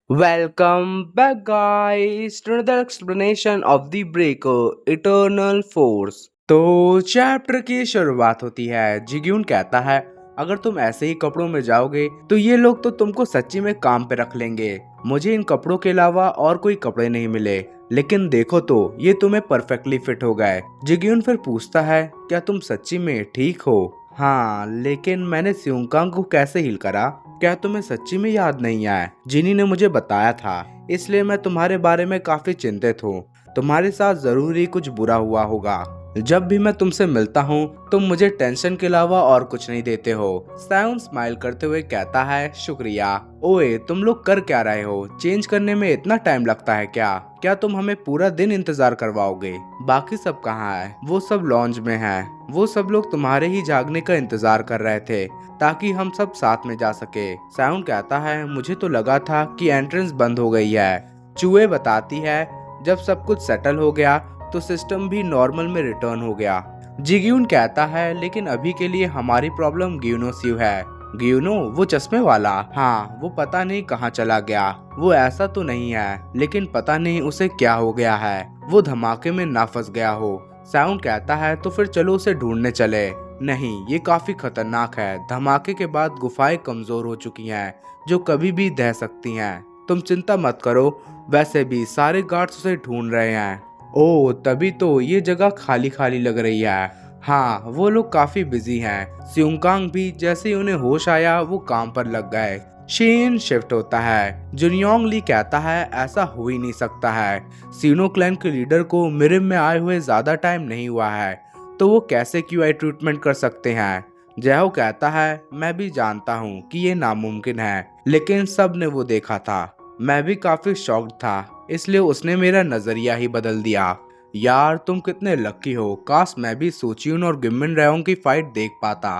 Welcome back, guys, to another explanation of the Breaker Eternal Force. तो chapter की शुरुआत होती है। जिग्यून कहता है, अगर तुम ऐसे ही कपड़ों में जाओगे तो ये लोग तो तुमको सच्ची में काम पे रख लेंगे। मुझे इन कपड़ों के अलावा और कोई कपड़े नहीं मिले, लेकिन देखो तो ये तुम्हें परफेक्टली फिट हो गए। जिग्यून फिर पूछता है, क्या तुम सच्ची में ठीक हो? हाँ, लेकिन मैंने स्यूंगकांग को कैसे हील करा? क्या तुम्हें सच्ची में याद नहीं आया? जिनी ने मुझे बताया था, इसलिए मैं तुम्हारे बारे में काफी चिंतित हूँ। तुम्हारे साथ जरूर ही कुछ बुरा हुआ होगा। जब भी मैं तुमसे मिलता हूँ तुम मुझे टेंशन के अलावा और कुछ नहीं देते हो। साउन स्माइल करते हुए कहता है, शुक्रिया। ओए, तुम लोग कर क्या रहे हो? चेंज करने में इतना टाइम लगता है क्या? क्या तुम हमें पूरा दिन इंतजार करवाओगे? बाकी सब कहाँ है? वो सब लॉन्ज में है। वो सब लोग तुम्हारे ही जागने का इंतजार कर रहे थे ताकि हम सब साथ में जा सके। साउंड कहता है, मुझे तो लगा था कि एंट्रेंस बंद हो गई है। चूहे बताती है, जब सब कुछ सेटल हो गया तो सिस्टम भी नॉर्मल में रिटर्न हो गया। जिग्यून कहता है, लेकिन अभी के लिए हमारी प्रॉब्लम ग्यूनोसिव है। ग्यूनो, वो चश्मे वाला? हाँ, वो पता नहीं कहाँ चला गया। वो ऐसा तो नहीं है, लेकिन पता नहीं उसे क्या हो गया है। वो धमाके में ना फंस गया हो। साउंड कहता है, तो फिर चलो उसे ढूंढने चले। नहीं, ये काफी खतरनाक है। धमाके के बाद गुफाएं कमजोर हो चुकी हैं, जो कभी भी दह सकती हैं। तुम चिंता मत करो, वैसे भी सारे गार्ड्स उसे ढूंढ रहे हैं। ओह, तभी तो ये जगह खाली खाली लग रही है। हाँ, वो लोग काफी बिजी हैं। स्यूंगकांग भी जैसे ही उन्हें होश आया वो काम पर लग गए। शीन शिफ्ट होता है। जुनियोंग ली कहता है, ऐसा हो ही नहीं सकता है। सीनो क्लैन के लीडर को मिरिम में आए हुए ज्यादा टाइम नहीं हुआ है, तो वो कैसे क्यूआई ट्रीटमेंट कर सकते हैं? जैहो कहता है, मैं भी जानता हूँ कि ये नामुमकिन है, लेकिन सब ने वो देखा था। मैं भी काफी शॉक्ड था, इसलिए उसने मेरा नजरिया ही बदल दिया। यार, तुम कितने लकी हो। काश मैं भी सोचियून और गिमिन रेओंग की फाइट देख पाता।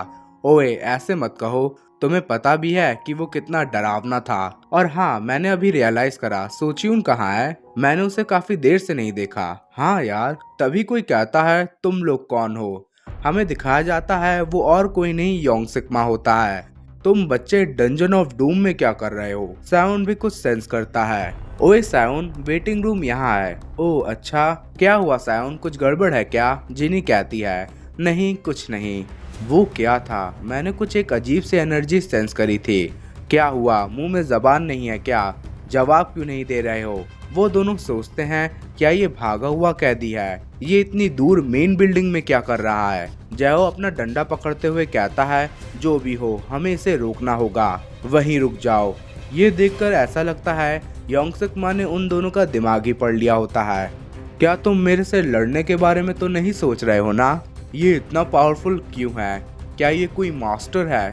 ओए, ऐसे मत कहो। तुम्हें पता भी है कि वो कितना डरावना था। और हाँ, मैंने अभी रियलाइज करा, सोचियून कहाँ है? मैंने उसे काफी देर से नहीं देखा। हाँ यार। तभी कोई कहता है, तुम लोग कौन हो? हमें दिखाया जाता है वो और कोई नहीं, योंग सिक्मा होता है। तुम बच्चे डंजन ऑफ डूम में क्या कर रहे हो? साउन भी कुछ सेंस करता है। ओए साउन, वेटिंग रूम यहाँ है। ओह अच्छा, क्या हुआ साउन, कुछ गड़बड़ है क्या? जिनी कहती है, नहीं कुछ नहीं। वो क्या था? मैंने कुछ एक अजीब सी एनर्जी सेंस करी थी। क्या हुआ? मुंह में जबान नहीं है क्या? जवाब क्यों नहीं दे रहे हो? वो दोनों सोचते हैं, क्या ये भागा हुआ कैदी है? ये इतनी दूर मेन बिल्डिंग में क्या कर रहा है? जैहो अपना डंडा पकड़ते हुए कहता है, जो भी हो हमें इसे रोकना होगा। वहीं रुक जाओ। ये देखकर ऐसा लगता है योंग सिक्मा ने उन दोनों का दिमाग ही पढ़ लिया होता है। क्या तुम मेरे से लड़ने के बारे में तो नहीं सोच रहे हो ना? ये इतना पावरफुल क्यों है? क्या ये कोई मास्टर है?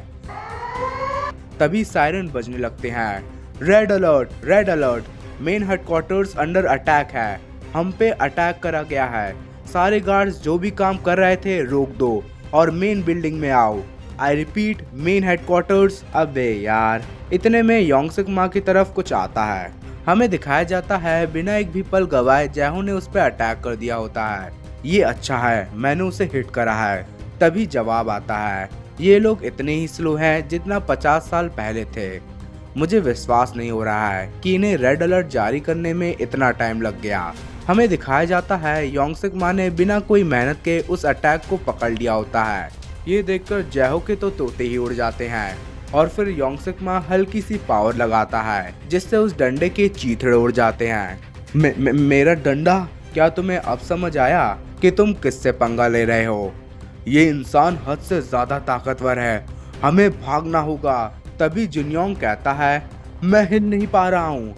तभी सायरन बजने लगते हैं। Red alert, red alert, main headquarters under attack है। हम पे अटैक करा गया है। सारे गार्ड्स जो भी काम कर रहे थे रोक दो और मेन बिल्डिंग में आओ। I repeat, main headquarters. अबे यार, इतने में योंग सिक्मा की तरफ कुछ आता है। हमें दिखाया जाता है, बिना एक भी पल गवाए जैहो ने उस पर अटैक कर दिया होता है। ये अच्छा है, मैंने उसे हिट करा है। तभी जवाब आता है, ये लोग इतने ही स्लो हैं जितना 50 साल पहले थे। मुझे विश्वास नहीं हो रहा है कि इन्हें रेड अलर्ट जारी करने में इतना टाइम लग गया। हमें दिखाया जाता है, योंग सिक्मा ने बिना कोई मेहनत के उस अटैक को पकड़ लिया होता है। ये देखकर जैहो के तो तोते ही उड़ जाते हैं और फिर योंग सिक्मा हल्की सी पावर लगाता है जिससे उस डंडे के चीथड़े उड़ जाते हैं। मेरा डंडा? क्या तुम्हें अब समझ आया कि तुम किससे पंगा ले रहे हो? ये इंसान हद से ज्यादा ताकतवर है, हमें भागना होगा। तभी जुनियोंग कहता है, मैं हिल नहीं पा रहा हूँ।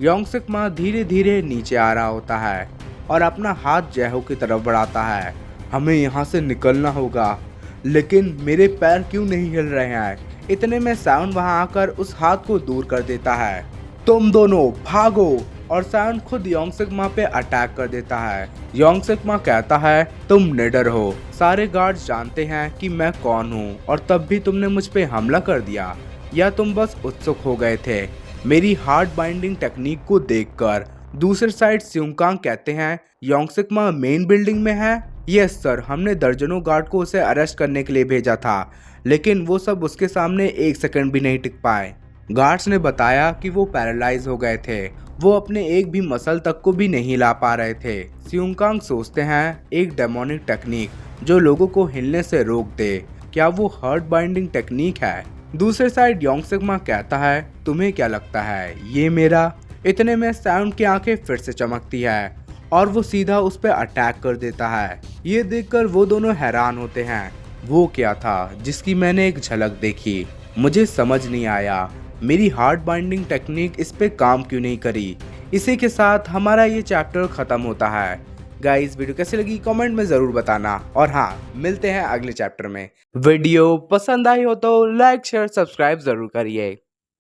योंग सिक्मा धीरे धीरे नीचे आ रहा होता है और अपना हाथ जैहो की तरफ बढ़ाता है। हमें यहाँ से निकलना होगा, लेकिन मेरे पैर क्यों नहीं हिल रहे हैं? इतने में साउंड वहां आकर उस हाथ को दूर कर देता है। तुम दोनों भागो! और साउंड खुद योंग सिक्मा पे अटैक कर देता है। योंग सिक्मा कहता है, तुम निडर हो। सारे गार्ड्स जानते हैं कि मैं कौन हूँ और तब भी तुमने मुझ पे हमला कर दिया, या तुम बस उत्सुक हो गए थे मेरी हार्ड बाइंडिंग टेक्निक को देखकर? दूसरी साइड स्यूंगकांग कहते हैं, योंग सिक्मा मेन बिल्डिंग में है? यस सर, हमने दर्जनों गार्ड को उसे अरेस्ट करने के लिए भेजा था, लेकिन वो सब उसके सामने एक सेकंड भी नहीं टिक पाए। गार्ड्स ने बताया कि वो पैरालाइज हो गए थे, वो अपने एक भी मसल तक को भी नहीं ला पा रहे थे। सियुंकांग सोचते हैं एक डेमोनिक टेक्निक जो लोगों को हिलने से रोक दे, क्या वो हार्ट बाइंडिंग टेक्निक है? दूसरे साइड योंगसुक कहता है तुम्हें क्या लगता है ये मेरा? इतने में साउंड की आंखें फिर से चमकती है और वो सीधा उस पर अटैक कर देता है। ये देखकर वो दोनों हैरान होते हैं। वो क्या था जिसकी मैंने एक झलक देखी? मुझे समझ नहीं आया। मेरी हार्ट बाइंडिंग टेक्निक इस पे काम क्यों नहीं करी? इसी के साथ हमारा ये चैप्टर खत्म होता है। गाइस वीडियो कैसी लगी कमेंट में ज़रूर बताना और हाँ मिलते हैं अगले चैप्टर में। वीडियो पसंद आई हो तो लाइक शेयर सब्सक्राइब ज़रूर करिए।